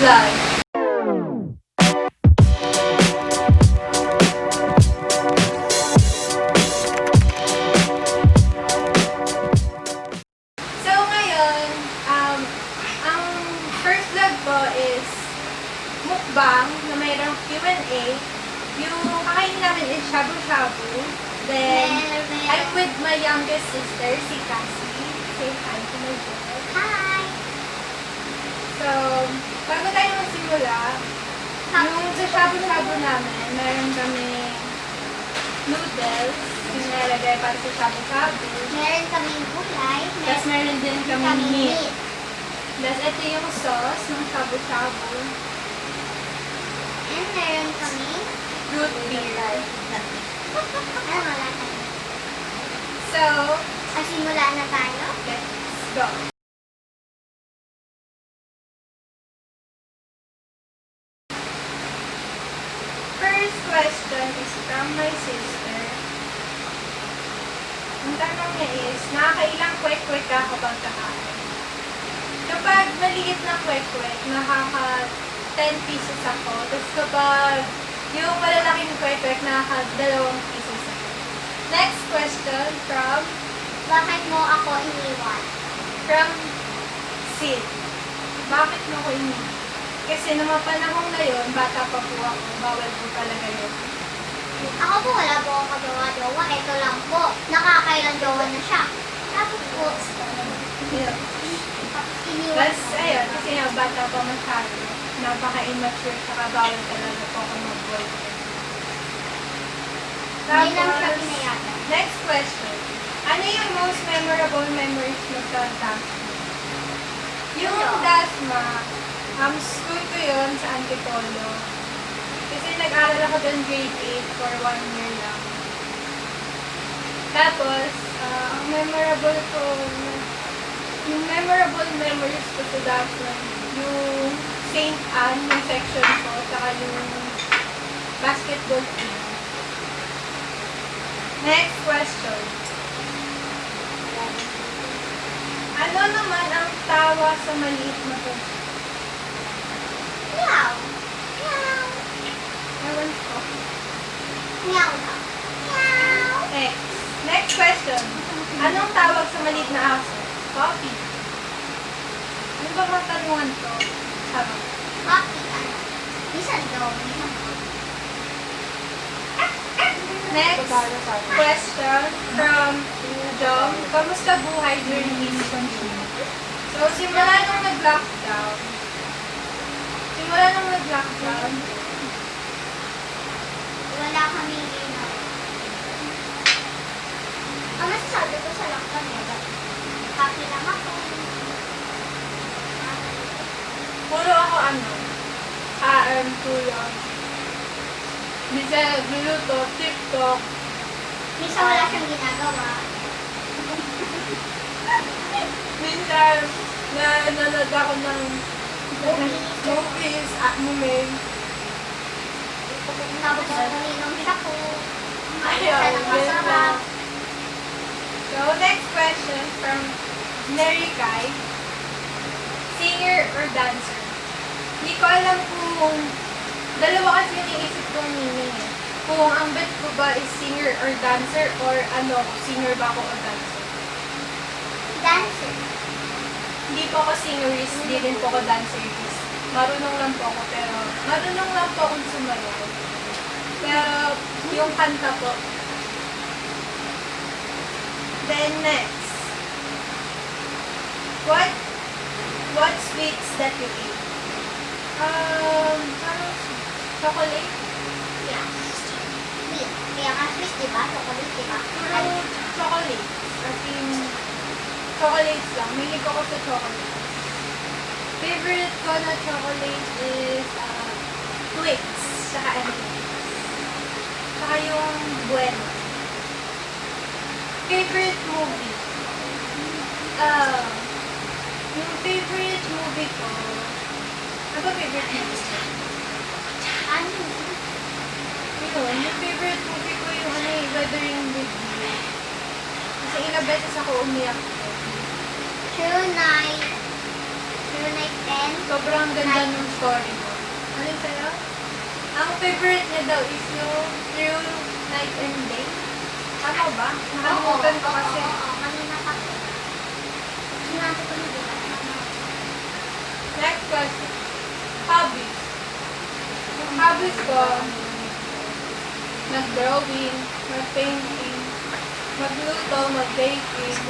vlog. So ngayon, ang first vlog ko is mukbang na mayroong Q&A. Yung kakainin namin is shabu-shabu. Then, I'm with my youngest sister, si Cassie. Say hi to my girl. Hi! So, bago tayo magsimula, yung sa shabu-shabu namin, meron kami noodles, yung nalagay para sa shabu-shabu. Meron kaming gulay. Tapos meron din kami kaming meat. Tapos ito yung sauce ng shabu-shabu. And meron kaming Root beer. wala tayo. So, Simula na tayo. let's go. First question is from my sister. Ang tanong niya is, nakakailang kwek-kwek ka kapag kakain? Kapag maliit na kwek-kwek, nakaka 10 pieces ako. Tapos kapag yung malalaking kwek-kwek, nakaka 2 pieces ako. Next question from Bakit mo ako iniwan? Sid. Bakit mo ko iniwan? Kasi nung mga panahon na yun, bata pa po ako, bawal po talaga yun. Ako po wala po akong kajowa-jowa. Ito lang po. Nakakailang jowa na siya. Tapos po, Yeah. iniwan Plus, ko. ayun, kasi nga bata pa masyado, napaka-immature, saka bawal talaga po ako mag-boyfriend. Hindi lang siya pinayatan. Next question. Ano yung most memorable memories mo sa Dasma? Yung Ito. Dasma, school ko yun sa Antipolo. Kasi nag-aral ako doon grade 8 for 1 year lang. Tapos, ang memorable ko, yung memorable memories ko sa Dasma, yung St. Anne, yung section ko, saka yung basketball team. Next question. Ano naman ang tawa sa maliit na puso? Meow. Meow. Ewan ko. Meow daw. Meow. Next question. Anong tawag sa maliit na aso? Coffee. Ano ba mga tanungan to? Sabi. Coffee. Ano? Minsan daw. Minsan po. Next question from Jom. Kamusta buhay during this pandemic? So, simula nung nag-lockdown, Wala kami ino. Ang masasabi ko sa lockdown eh, happy lang ako. puro ako tulog. Minsan nagluluto, TikTok. Minsan wala siyang ginagawa. Minsan, nanonood ako ng movies, anime. Tapos uminom siya po. Ayaw, Minsan ang masarap. So, next question from Neri Kai. Singer or dancer? Hindi ko alam kung dalawa kasi yung iisip kong meaning eh. Kung ang bet ko ba is singer or dancer or singer ba ako o dancer? Dancer. Hindi po ako singerist, hindi rin po ako dancerist. Marunong lang po akong sumayaw. Pero, yung kanta po. Then next. What sweets that you eat? Chocolate? Yeah. Sweet. Kaya nga sweet, diba? Chocolate, diba? Puro chocolate. As in, chocolates lang. Mahilig ako sa chocolate. Favorite ko na chocolate is Twix. Saka M&M's. Saka yung Bueno. Favorite movie? Yung favorite movie ko, ano ba favorite movie ko? Ano? Yung favorite movie ko yung Weathering with You. Kasi ilang beses ako umiyak ko. True night. True night 10. Sobrang sobrang ganda ng story mo. Ano yung sa'yo? Ang favorite niya daw is yung Through Night and Day. Tama ba? Nakalimutan ko kasi. Oo, kanina kasi. Sinabi ko na diba? Next question. Hobbies. Yung hobbies ko, mag-drawing, mag-painting, magluto, mag-baking,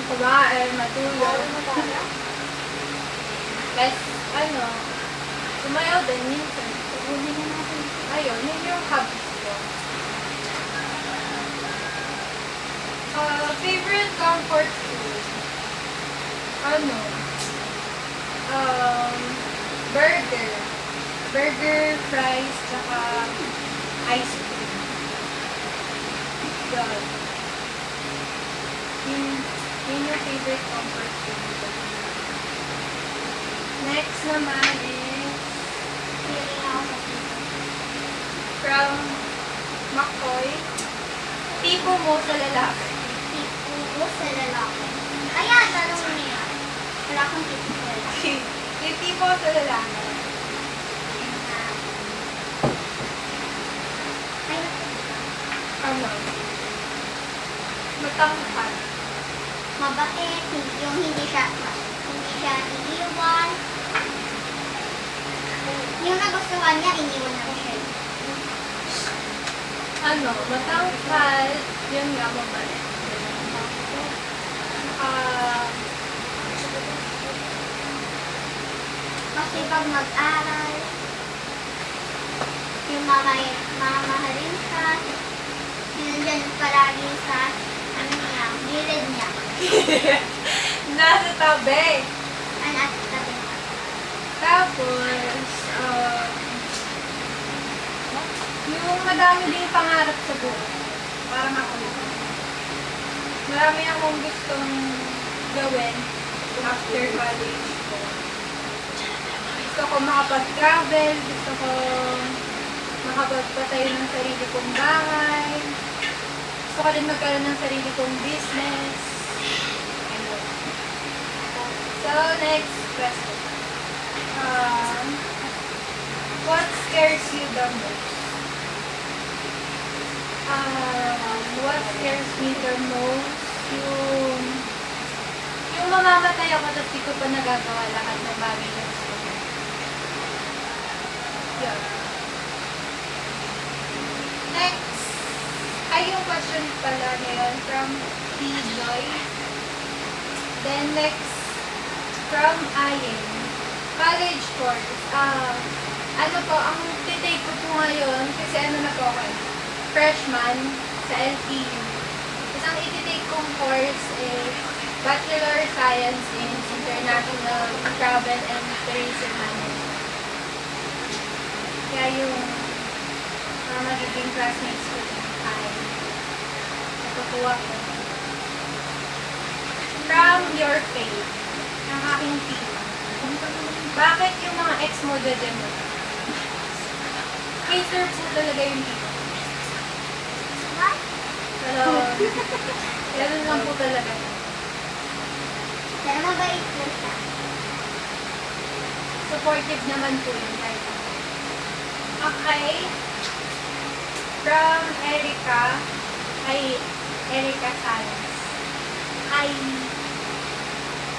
kumain, matulog. Guys, sumayaw din minsan. Ayun, yun yung hobbies ko. Favorite comfort food? Burger. Burger, fries, tsaka ice cream. Yun. Yun yung favorite comfort food ko. Next naman is from McCoy. Tipo mo sa lalaki. Tipo ko sa lalaki. Ayan, tanong niya. Wala akong tipo sa lalaki. Yung tipo ko sa lalaki. Matangkad. Mabait, yung hindi siya iniwan. Yung nagustuhan niya, iniwan na siya. Matangkad. Yun nga, mabait. Kasi pag mag-aral, yung mamahalin ka, yun dyan palagi sa gilid niya. Nasa tabi. At tabi niya. Tapos, yung madami ding pangarap sa buhay. Parang ako. Marami akong gustong gawin after college ko. Gusto ko makapag-travel, gusto ko makapagpatayo ng sarili kong bahay, gusto ko din magkaroon ng sarili kong business. Ayun. So, next question. What scares you the most? What scares me the most? Yung mamamatay ako tapos di ko pa nagagawa lahat ng bagay na gusto ko. Yun. Next, ay yung question pala na yun from T-Joy. Then next, from Ayen. College course. Ang titake ko po ngayon, kasi na po ako, freshman sa LTU. Tapos ang ititake kong course is Bachelor Science in International Travel and Tourism Management. Kaya yung mga magiging classmates ko ay natutuwa ko. From your faith, ang aking team. Bakit yung mga ex mo dyan mo? Hater po talaga yung team. What? Pero, ganun lang po talaga. Pero mabait po siya. Supportive naman po yun kahit ako. Okay. From Erica, Erica Salas.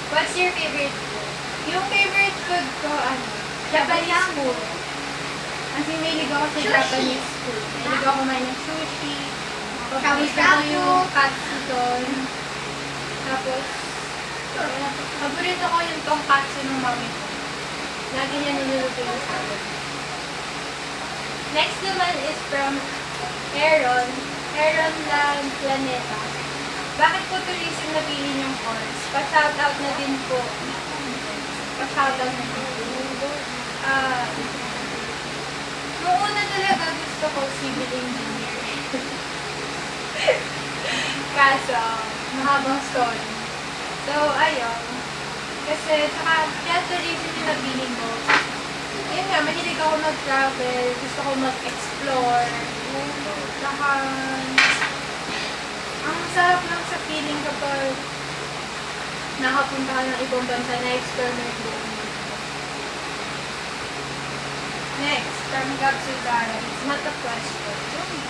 What's your favorite food? Yung favorite food ko, Japanese food. Kasi mahilig ako sa Sushi. Japanese food. Mahilig ako kumain ng sushi. Paborito ko Shabu-shabu. yung katsudon. Tapos, paborito ko yung tonkatsu ng mami ko. Lagi niya niluluto yung sa akin. Next naman is from Aaron lang Planeta. Bakit po tourism napili niyong course? Pa-shoutout na din po. Pa-shoutout na din po. Noong una talaga gusto ko civil engineer. Kaso, mahabang story. So, ayun. Kasi, kaya tourism yung napili ko. Ayun nga, mahilig ako mag-travel, gusto ko mag-explore. Saka, ang sarap lang sa feeling kapag nakapunta ka ng ibang bansa, na-explore mo yung buong mundo. Next, from Gabsudara, it's not a question.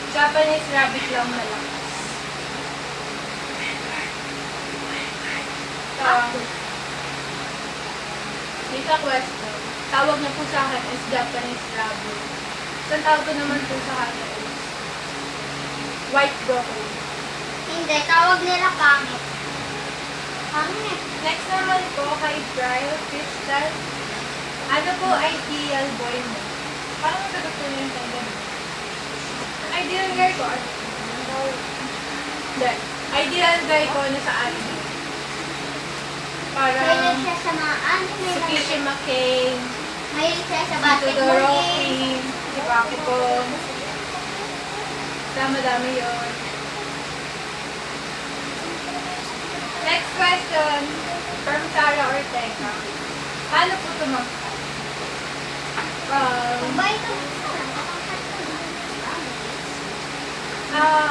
Japanese rabbit lang malakas. Dito question. Tawag niya po sa akin is Japanese rabbit. Isang tawag ko naman po sa kanya is white broccoli. Hindi, tawag nila pangit. Pangit. Next naman po kay Brian Crystal. Ano po ideal boy mo? Parang nagtagot ko na yung tanda. Ideal guy ko, ano? Hindi. Ideal guy ko na sa anime. Parang Mahilig siya sa mga anime. si Kishi McCain, Mahilig siya sa si basketball Todoroki, game. si Bakugo. Dama-dami yun. Next question from Sarah Ortega. Paano po tumangka? Mabait ka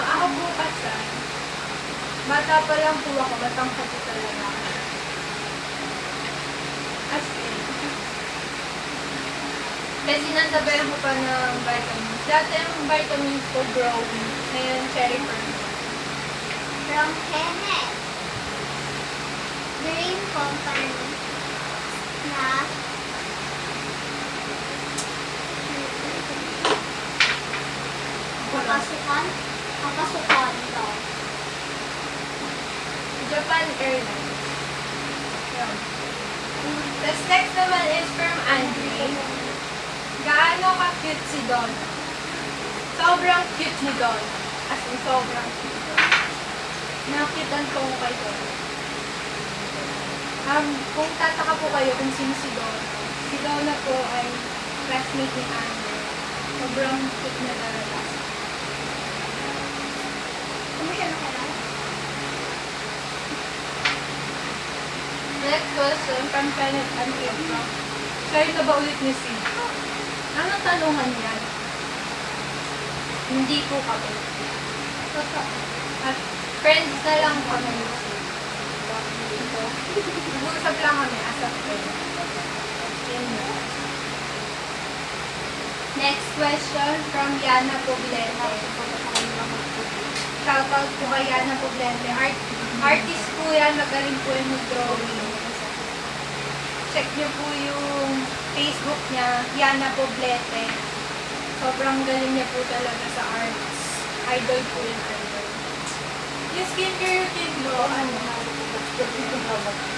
Ako po kasi, bata pa lang po ako, matangkad ko talaga. As in. Kasi nasabayan ko pa ng vitamins. Dati ang vitamins ko growing. Ngayon, cherry pearl. from Kenneth. Dream company na papasukan daw. Japan Airlines. Yun. Tapos next naman is from Andre. Gaano ka-cute si Donna? Sobrang cute ni Donna. As in, sobrang cute. Nakitan ko kay Donna. Kung tataka po kayo kung sino si Donna po ay classmate ni Andre. Sobrang cute na talaga. Ano siya nakilala? Next question from Kenneth and April. Kayo na ba ulit ni Sid? Anong tanungan yan? Hindi po kami. Totoo. At friends na lang kami ni Sid. Nag-uusap lang kami as a friend. Yun yun. Next question from Yana Poblete. Shoutout po kay Yana Poblete. Artist po yan, magaling po yung mag-drawing. Check niyo po yung Facebook niya, Yana Poblete. Sobrang galing niya po talaga sa arts. Idol po yung idol. Yung skincare routine ko,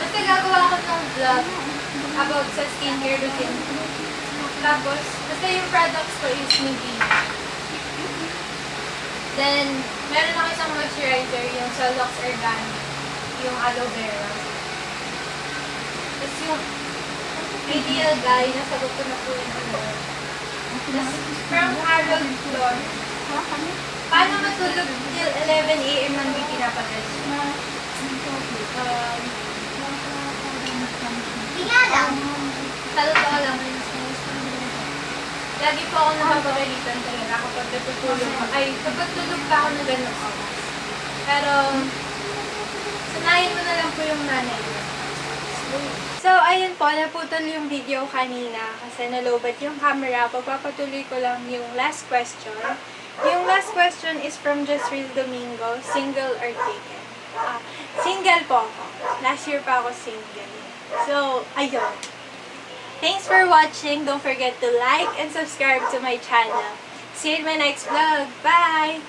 basta gagawa ko ng vlog about sa skincare routine. Tapos, basta yung products ko is Nivea. Then, meron ako isang moisturizer, yung sa Lux Organic, yung aloe vera. Tapos yung ideal guy, nasagot ko na po yung ano. Tapos, from Harold Flor, paano matulog till 11 a.m. nang di pinapadal? Hindi nga lang. Sa totoo lang, lagi po ako napapagalitan talaga kapag natutulog ako. Kapag tulog pa ako na gano'n oras. Pero, sanayin mo na lang po yung nanay mo. So, ayun po, naputol yung video kanina kasi nalobat yung camera. Pagpapatuloy ko lang yung last question. Yung last question is from Jasril Domingo, single or taken? Single po ako. Last year pa ako single. So, ayun. Thanks for watching. Don't forget to like and subscribe to my channel. See you in my next vlog. Bye!